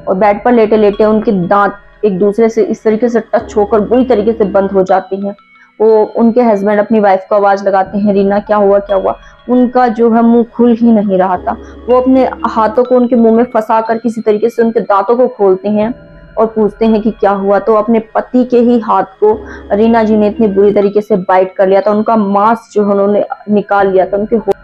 और बेड पर लेटे लेटे उनके दांत एक दूसरे से इस तरीके से टच होकर बुरी तरीके से बंद हो जाते हैं। वो उनके हस्बैंड अपनी वाइफ को आवाज लगाते हैं, रीना क्या हुआ क्या हुआ। उनका जो है मुंह खुल ही नहीं रहा था। वो अपने हाथों को उनके मुंह में फंसा कर किसी तरीके से उनके दांतों को खोलते हैं और पूछते हैं कि क्या हुआ। तो अपने पति के ही हाथ को रीना जी ने इतनी बुरी तरीके से बाइट कर लिया था, उनका मांस जो उन्होंने निकाल लिया था उनके।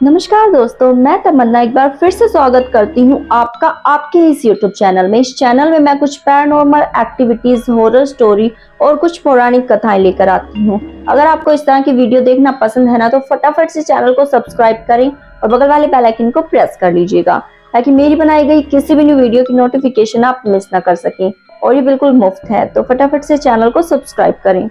नमस्कार दोस्तों, मैं तमन्ना एक बार फिर से स्वागत करती हूँ आपका आपके इस YouTube चैनल में। इस चैनल में मैं कुछ पैरानॉर्मल एक्टिविटीज, हॉरर स्टोरी और कुछ पौराणिक कथाएं लेकर आती हूँ। अगर आपको इस तरह की वीडियो देखना पसंद है ना, तो फटाफट से चैनल को सब्सक्राइब करें और बगल वाले बेल आइकन को प्रेस कर लीजिएगा, ताकि मेरी बनाई गई किसी भी न्यू वीडियो की नोटिफिकेशन आप मिस ना कर सकें। और ये बिल्कुल मुफ्त है, तो फटाफट से चैनल को सब्सक्राइब करें।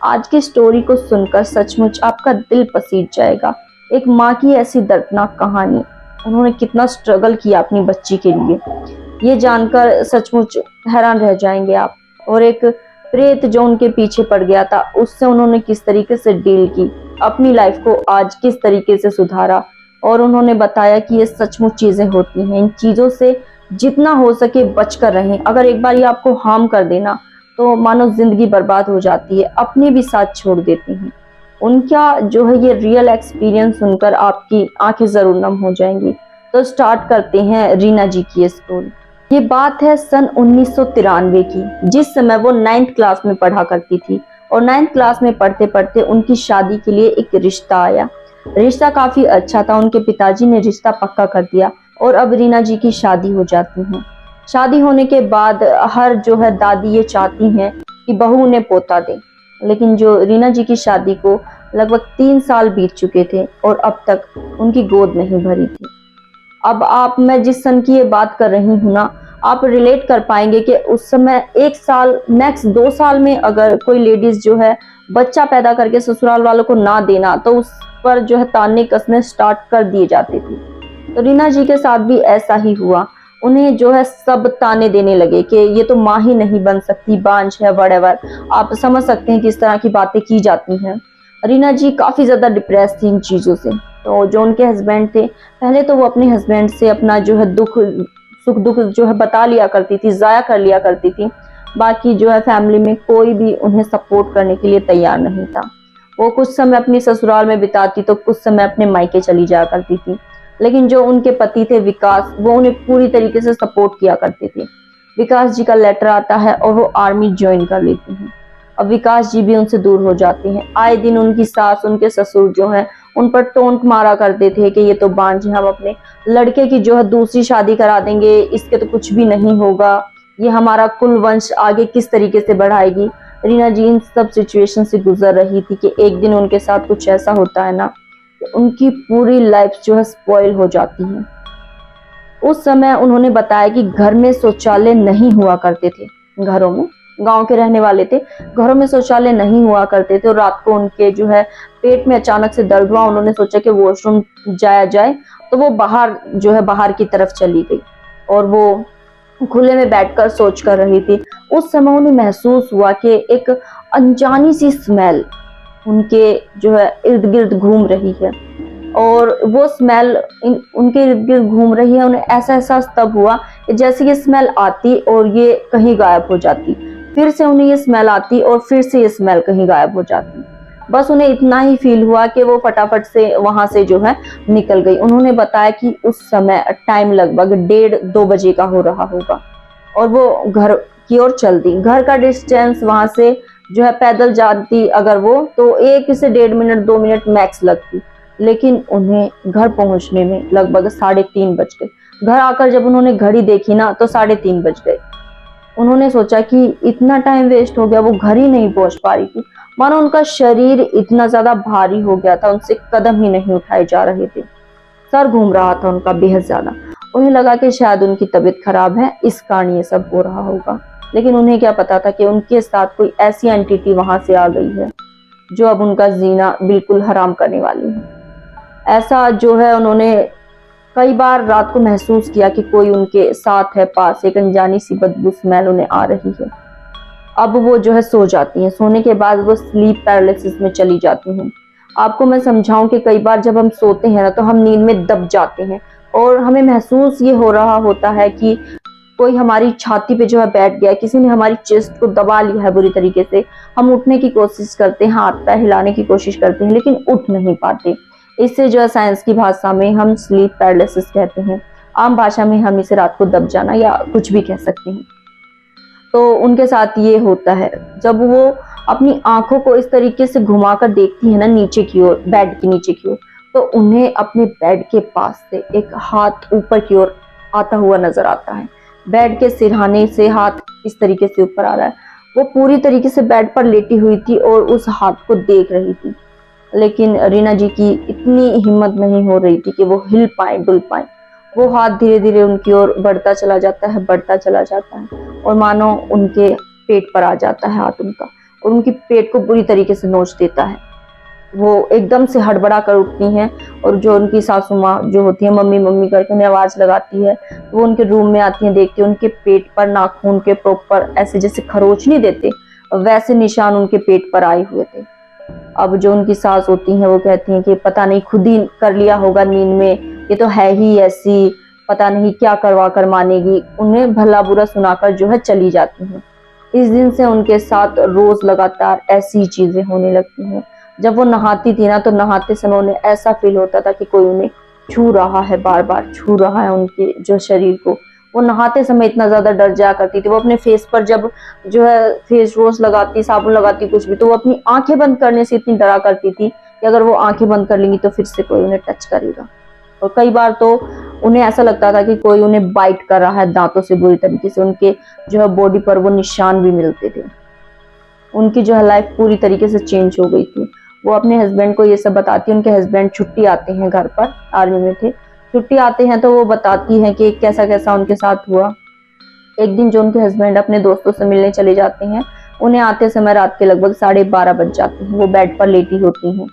आज की स्टोरी को सुनकर सचमुच आपका दिल पसीज जाएगा। एक माँ की ऐसी दर्दनाक कहानी, उन्होंने कितना स्ट्रगल किया अपनी बच्ची के लिए, ये जानकर सचमुच हैरान रह जाएंगे आप। और एक प्रेत जो उनके पीछे पड़ गया था, उससे उन्होंने किस तरीके से डील की, अपनी लाइफ को आज किस तरीके से सुधारा। और उन्होंने बताया कि ये सचमुच चीजें होती हैं, इन चीजों से जितना हो सके बचकर रहें। अगर एक बार ये आपको हार्म कर देना तो मानो जिंदगी बर्बाद हो जाती है, अपने भी साथ छोड़ देती हैं। उनका जो है ये रियल एक्सपीरियंस सुनकर आपकी आंखें जरूर नम हो जाएंगी। तो स्टार्ट करते हैं रीना जी की स्टोरी। ये बात है सन 1993 की, जिस समय वो 9th क्लास में पढ़ा करती थी। और 9th क्लास में पढ़ते पढ़ते उनकी शादी के लिए एक रिश्ता आया। रिश्ता काफी अच्छा था, उनके पिताजी ने रिश्ता पक्का कर दिया और अब रीना जी की शादी हो जाती है। शादी होने के बाद हर जो है दादी ये चाहती हैं कि बहू उन्हें पोता दे, लेकिन जो रीना जी की शादी को लगभग 3 साल बीत चुके थे और अब तक उनकी गोद नहीं भरी थी। अब मैं जिस सन की ये बात कर रही हूँ ना, आप रिलेट कर पाएंगे कि उस समय 1 साल मैक्स 2 साल में अगर कोई लेडीज जो है बच्चा पैदा करके ससुराल वालों को ना देना, तो उस पर जो है ताने कसने स्टार्ट कर दिए जाते थे। तो रीना जी के साथ भी ऐसा ही हुआ। उन्हें जो है सब ताने देने लगे कि ये तो माँ ही नहीं बन सकती, बांझ है, व्हाटएवर। आप समझ सकते हैं किस तरह की बातें की जाती हैं। रीना जी काफी ज्यादा डिप्रेस थी इन चीजों से। तो जो उनके हस्बैंड थे, पहले तो वो अपने हस्बैंड से अपना जो है सुख दुख जो है बता लिया करती थी, जाया कर लिया करती थी। बाकी जो है फैमिली में कोई भी उन्हें सपोर्ट करने के लिए तैयार नहीं था। वो कुछ समय अपनी ससुराल में बिताती तो कुछ समय अपने मायके चली जाया करती थी। लेकिन जो उनके पति थे विकास, वो उन्हें पूरी तरीके से सपोर्ट किया करते थे। विकास जी का लेटर आता है और वो आर्मी ज्वाइन कर लेती हैं। अब विकास जी भी उनसे दूर हो जाते हैं। आए दिन उनकी सास, उनके ससुर जो है उन पर टोंट मारा करते थे कि ये तो बांझ है, हम अपने लड़के की जो है दूसरी शादी करा देंगे, इसके तो कुछ भी नहीं होगा, ये हमारा कुल वंश आगे किस तरीके से बढ़ाएगी। रीना जी इन सब सिचुएशन से गुजर रही थी कि एक दिन उनके साथ कुछ ऐसा होता है ना, उनकी पूरी लाइफ जो है स्पॉइल हो जाती है। उस समय उन्होंने बताया कि घर में शौचालय नहीं हुआ करते थे। घरों में, गांव के रहने वाले थे, घरों में शौचालय नहीं हुआ करते थे। और रात को उनके जो है पेट में अचानक से दर्द हुआ, उन्होंने सोचा कि वॉशरूम जाया जाए, तो वो बाहर जो है बाहर की तरफ चली गई और वो खुले में बैठकर सोच कर रही थी। उस समय उन्हें महसूस हुआ कि एक अनजानी सी स्मेल उनके जो है इर्द गिर्द घूम रही है। और वो स्मेल उनके इर्द गिर्द घूम रही है। उन्हें ऐसा एहसास तब हुआ कि जैसे ये स्मेल आती और ये कहीं गायब हो जाती, फिर से उन्हें ये स्मेल आती और फिर से ये स्मेल कहीं गायब हो जाती। बस उन्हें इतना ही फील हुआ कि वो फटाफट से वहां से जो है निकल गई। उन्होंने बताया कि उस समय टाइम लगभग 1:30-2 बजे का हो रहा होगा और वो घर की ओर चल दी। घर का डिस्टेंस वहां से जो है पैदल जाती अगर वो, तो 1 से 1.5 मिनट 2 मिनट मैक्स लगती, लेकिन उन्हें घर पहुंचने में लगभग 3:30 बज गए। घर आकर जब उन्होंने घड़ी देखी ना, तो 3:30 बज गए। उन्होंने सोचा कि इतना टाइम वेस्ट हो गया, वो घर ही नहीं पहुंच पा रही थी। मानो उनका शरीर इतना ज्यादा भारी हो गया था, उनसे कदम ही नहीं उठाए जा रहे थे। सर घूम रहा था उनका बेहद ज्यादा। उन्हें लगा कि शायद उनकी तबीयत खराब है, इस कारण ये सब हो रहा होगा। लेकिन उन्हें क्या पता था कि उनके साथ कोई ऐसी एंटिटी वहां से आ गई है जो अब उनका जीना बिल्कुल हराम करने वाली है। ऐसा जो है उन्होंने कई बार रात को महसूस किया कि कोई उनके साथ है, पास एक अनजानी सी बदबू स्मेल उन्हें आ रही है। अब वो जो है सो जाती हैं। सोने के बाद वो स्लीप पैरालिसिस में चली जाती हैं। आपको मैं समझाऊं कि कई बार जब हम सोते हैं ना, तो हम नींद में दब जाते हैं और हमें महसूस ये हो रहा होता है कि कोई हमारी छाती पे जो है बैठ गया, किसी ने हमारी चेस्ट को दबा लिया है बुरी तरीके से, हम उठने की कोशिश करते हैं, हाथ पैर हिलाने की कोशिश करते हैं लेकिन उठ नहीं पाते। इससे जो है साइंस की भाषा में हम स्लीप पैरालिसिस कहते हैं, आम भाषा में हम इसे रात को दब जाना या कुछ भी कह सकते हैं। तो उनके साथ ये होता है, जब वो अपनी आंखों को इस तरीके से घुमाकर देखती है ना नीचे की ओर, बेड के नीचे की ओर, तो उन्हें अपने बेड के पास से एक हाथ ऊपर की ओर आता हुआ नजर आता है। बेड के सिरहाने से हाथ इस तरीके से ऊपर आ रहा है। वो पूरी तरीके से बेड पर लेटी हुई थी और उस हाथ को देख रही थी, लेकिन रीना जी की इतनी हिम्मत नहीं हो रही थी कि वो हिल पाए, डुल पाए। वो हाथ धीरे धीरे उनकी ओर बढ़ता चला जाता है, बढ़ता चला जाता है, और मानो उनके पेट पर आ जाता है हाथ उनका, और उनकी पेट को बुरी तरीके से नोच देता है। वो एकदम से हड़बड़ा कर उठती हैं, और जो उनकी सासू माँ जो होती है, मम्मी मम्मी करके उन्हें आवाज लगाती है। तो वो उनके रूम में आती हैं, देखती है उनके पेट पर नाखून के प्रॉपर ऐसे जैसे खरोच नहीं देते, वैसे निशान उनके पेट पर आए हुए थे। अब जो उनकी सास होती हैं वो कहती हैं कि पता नहीं खुद ही कर लिया होगा नींद में, ये तो है ही ऐसी, पता नहीं क्या करवा कर मानेगी। उन्हें भला बुरा सुनाकर जो है चली जाती हैं। इस दिन से उनके साथ रोज लगातार ऐसी चीजें होने लगती हैं। जब वो नहाती थी ना, तो नहाते समय उन्हें ऐसा फील होता था कि कोई उन्हें छू रहा है, बार बार छू रहा है उनके जो शरीर को। वो नहाते समय इतना ज्यादा डर जाया करती थी। वो अपने फेस पर जब जो है फेस वॉश लगाती, साबुन लगाती, कुछ भी, तो वो अपनी आंखें बंद करने से इतनी डरा करती थी कि अगर वो आंखें बंद कर लेंगी तो फिर से कोई उन्हें टच करेगा। और कई बार तो उन्हें ऐसा लगता था कि कोई उन्हें बाइट कर रहा है दांतों से बुरी तरीके से। उनके जो है बॉडी पर वो निशान भी मिलते थे। उनकी जो है लाइफ पूरी तरीके से चेंज हो गई थी। वो अपने हस्बैंड को ये सब बताती है। उनके हस्बैंड छुट्टी आते हैं घर पर, आर्मी में थे, छुट्टी आते हैं, तो वो बताती हैं कि कैसा कैसा उनके साथ हुआ। एक दिन जो उनके हस्बैंड अपने दोस्तों से मिलने चले जाते हैं, उन्हें आते समय रात के लगभग 12:30 बज जाते हैं। वो बेड पर लेटी होती हैं,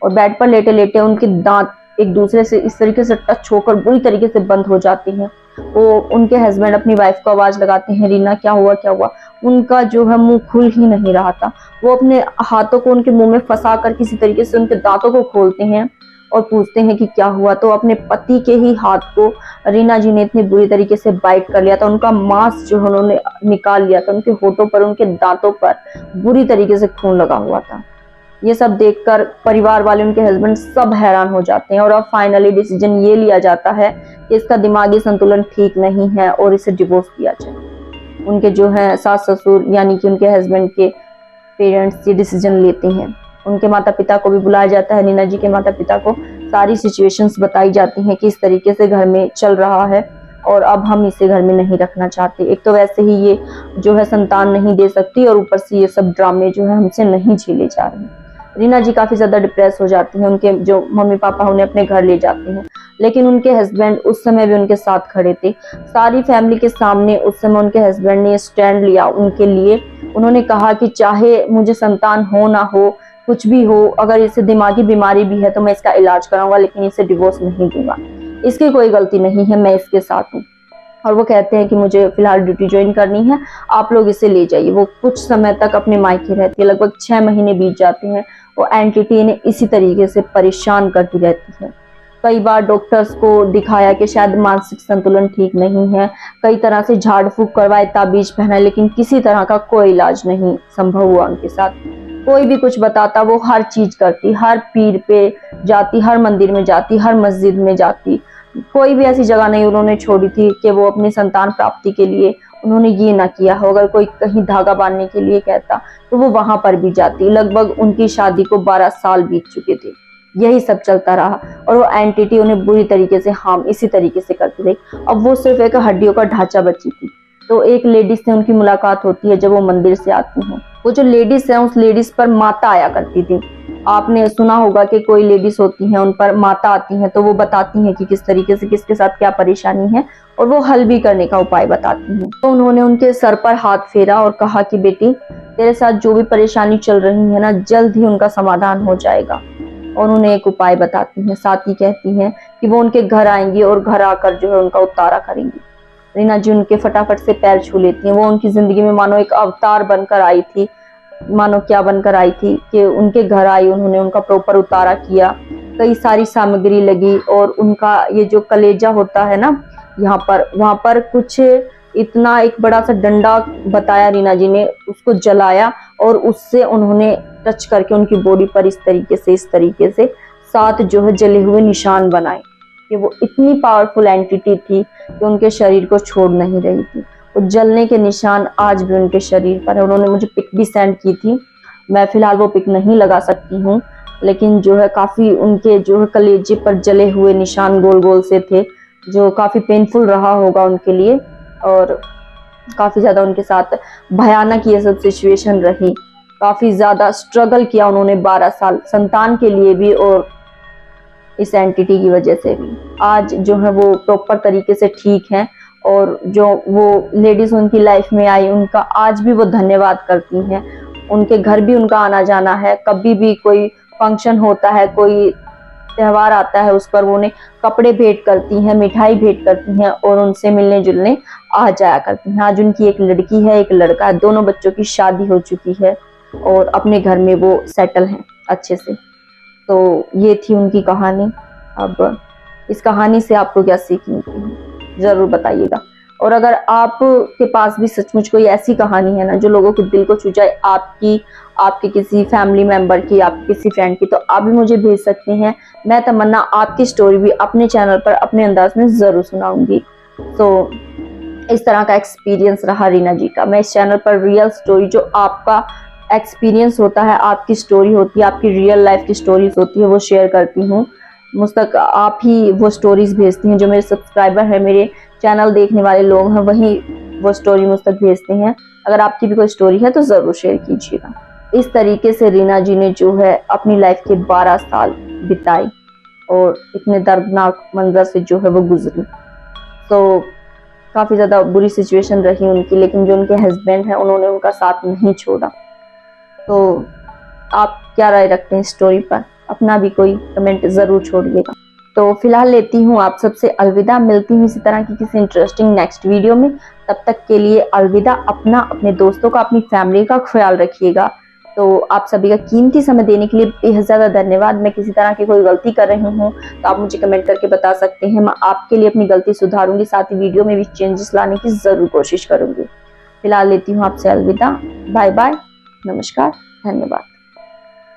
और बेड पर लेटे लेटे उनके दांत एक दूसरे से इस तरीके से टच होकर बुरी तरीके से बंद हो जाते हैं। वो उनके हस्बैंड अपनी वाइफ को आवाज लगाते हैं, रीना क्या हुआ क्या हुआ। उनका जो है मुंह खुल ही नहीं रहा था। वो अपने हाथों को उनके मुंह में फंसा कर किसी तरीके से उनके दांतों को खोलते हैं और पूछते हैं कि क्या हुआ। तो अपने पति के ही हाथ को रीना जी ने इतनी बुरी तरीके से बाइट कर लिया था। उनका मांस जो उन्होंने निकाल लिया था। उनके होठों पर, उनके दांतों पर बुरी तरीके से खून लगा हुआ था। ये सब देखकर परिवार वाले, उनके हस्बैंड सब हैरान हो जाते हैं, और अब फाइनली डिसीजन ये लिया जाता है कि इसका दिमागी संतुलन ठीक नहीं है और इसे डिवोर्स दिया जाए। उनके जो है सास ससुर यानी कि उनके हस्बैंड के पेरेंट्स ये डिसीजन लेते हैं। उनके माता पिता को भी बुलाया जाता है। नीना जी के माता पिता को सारी सिचुएशंस बताई जाती हैं कि इस तरीके से घर में चल रहा है और अब हम इसे घर में नहीं रखना चाहते। एक तो वैसे ही ये जो है संतान नहीं दे सकती, और ऊपर से ये सब ड्रामे जो है हमसे नहीं झेले जा रहे। रीना जी काफी ज्यादा डिप्रेस हो जाती हैं। उनके जो मम्मी पापा उन्हें अपने घर ले जाते हैं, लेकिन उनके हस्बैंड उस समय भी उनके साथ खड़े थे। सारी फैमिली के सामने उस समय उनके हस्बैंड ने स्टैंड लिया उनके लिए। उन्होंने कहा कि चाहे मुझे संतान हो ना हो, कुछ भी हो, अगर इसे दिमागी बीमारी भी है तो मैं इसका इलाज कराऊंगा, लेकिन इसे डिवोर्स नहीं दूंगा। इसकी कोई गलती नहीं है, मैं इसके साथ हूँ। और वो कहते हैं कि मुझे फिलहाल ड्यूटी ज्वाइन करनी है, आप लोग इसे ले जाइए। वो कुछ समय तक अपने मायके रहती है, लगभग 6 महीने बीत जाते हैं। वो एंटिटी इन्हें इसी तरीके से परेशान करती रहती है। कई बार डॉक्टर्स को दिखाया कि शायद मानसिक संतुलन ठीक नहीं है, कई तरह से झाड़ फूक करवाए, ताबीज पहनाए, लेकिन किसी तरह का कोई इलाज नहीं संभव हुआ उनके साथ। कोई भी कुछ बताता, वो हर चीज करती, हर पीर पे जाती, हर मंदिर में जाती, हर मस्जिद में जाती। कोई भी ऐसी जगह नहीं उन्होंने छोड़ी थी कि वो अपनी संतान प्राप्ति के लिए उन्होंने ये ना किया हो। अगर कोई कहीं धागा बांधने के लिए कहता तो वो वहां पर भी जाती। लगभग उनकी शादी को 12 साल बीत चुके थे। यही सब चलता रहा, और वो एंटिटी उन्हें बुरी तरीके से हार्म इसी तरीके से करती रही। अब वो सिर्फ एक हड्डियों का ढांचा बची थी। तो एक लेडीज से उनकी मुलाकात होती है जब वो मंदिर से आती हैं। वो जो लेडीज है, उस लेडीज पर माता आया करती थी। आपने सुना होगा कि कोई लेडीज होती हैं, उन पर माता आती हैं, तो वो बताती हैं कि किस तरीके से किसके साथ क्या परेशानी है, और वो हल भी करने का उपाय बताती हैं। तो उन्होंने उनके सर पर हाथ फेरा और कहा कि बेटी, तेरे साथ जो भी परेशानी चल रही है ना, जल्द ही उनका समाधान हो जाएगा। और उन्हें एक उपाय बताती हैं। साथ ही कहती हैं कि वो उनके घर आएंगी और घर आकर जो है उनका उतारा करेंगी। रीना जी उनके फटाफट से पैर छू लेती हैं। वो उनकी जिंदगी में मानो एक अवतार बनकर आई थी। मानो क्या बनकर आई थी कि उनके घर आई, उन्होंने उनका प्रॉपर उतारा किया, कई सारी सामग्री लगी, और उनका ये जो कलेजा होता है ना यहाँ पर, वहां पर कुछ इतना एक बड़ा सा डंडा बताया रीना जी ने, उसको जलाया और उससे उन्होंने टच करके उनकी बॉडी पर इस तरीके से 7 जो है जले हुए निशान बनाए कि वो इतनी पावरफुल एंटिटी थी कि उनके शरीर को छोड़ नहीं रही थी। वो जलने के निशान आज भी उनके शरीर पर है। उन्होंने मुझे पिक भी सेंड की थी, मैं फिलहाल वो पिक नहीं लगा सकती हूँ, लेकिन जो है काफी उनके जो है कलेजे पर जले हुए निशान गोल गोल से थे, जो काफी पेनफुल रहा होगा उनके लिए और काफी ज्यादा उनके साथ भयानक ये सब सिचुएशन रही। काफी ज्यादा स्ट्रगल किया उन्होंने 12 साल संतान के लिए भी और इस एंटिटी की वजह से भी। आज जो है वो प्रॉपर तरीके से ठीक हैं और जो वो लेडीज उनकी लाइफ में आई उनका आज भी वो धन्यवाद करती हैं। उनके घर भी उनका आना जाना है, कभी भी कोई फंक्शन होता है, कोई त्योहार आता है, उस पर वो उन्हें कपड़े भेंट करती हैं, मिठाई भेंट करती हैं और उनसे मिलने जुलने आ जाया करती हैं। आज उनकी एक लड़की है, एक लड़का है, दोनों बच्चों की शादी हो चुकी है और अपने घर में वो सेटल हैं अच्छे से। तो ये थी उनकी कहानी। अब इस कहानी से आपको क्या सीख मिलती है जरूर बताइएगा। और अगर आपके पास भी सचमुच कोई ऐसी कहानी है ना जो लोगों के दिल को छू जाए, आपके किसी फैमिली मेंबर की, आपके किसी फ्रेंड की, तो आप भी मुझे भेज सकते हैं। मैं तमन्ना आपकी स्टोरी भी अपने चैनल पर अपने अंदाज में जरूर सुनाऊंगी। तो इस तरह का एक्सपीरियंस रहा रीना जी का। मैं इस चैनल पर रियल स्टोरी, जो आपका एक्सपीरियंस होता है, आपकी स्टोरी होती है, आपकी रियल लाइफ की स्टोरीज होती है, वो शेयर करती हूँ। मुझ तक आप ही वो स्टोरीज भेजती हैं, जो मेरे सब्सक्राइबर है, मेरे चैनल देखने वाले लोग हैं, वही वो स्टोरी मुझ तक भेजते हैं। अगर आपकी भी कोई स्टोरी है तो जरूर शेयर कीजिएगा। इस तरीके से रीना जी ने जो है अपनी लाइफ के 12 साल बिताई और इतने दर्दनाक मंजर से जो है वो गुजरी। तो काफी ज्यादा बुरी सिचुएशन रही उनकी, लेकिन जो उनके हस्बैंड हैं उन्होंने उनका साथ नहीं छोड़ा। तो आप क्या राय रखते हैं स्टोरी पर? अपना भी कोई कमेंट जरूर छोड़िएगा। तो फिलहाल लेती हूँ आप सबसे अलविदा। मिलती हूँ इसी तरह की किसी इंटरेस्टिंग नेक्स्ट वीडियो में। तब तक के लिए अलविदा। अपना, अपने दोस्तों का, अपनी फैमिली का ख्याल रखिएगा। तो आप सभी का कीमती समय देने के लिए बेहद ज्यादा धन्यवाद। मैं किसी तरह की कोई गलती कर रही हूँ तो आप मुझे कमेंट करके बता सकते हैं, मैं आपके लिए अपनी गलती सुधारूंगी, साथ ही वीडियो में भी चेंजेस लाने की जरूर कोशिश करूंगी। फिलहाल लेती हूँ आपसे अलविदा। बाय बाय, नमस्कार, धन्यवाद।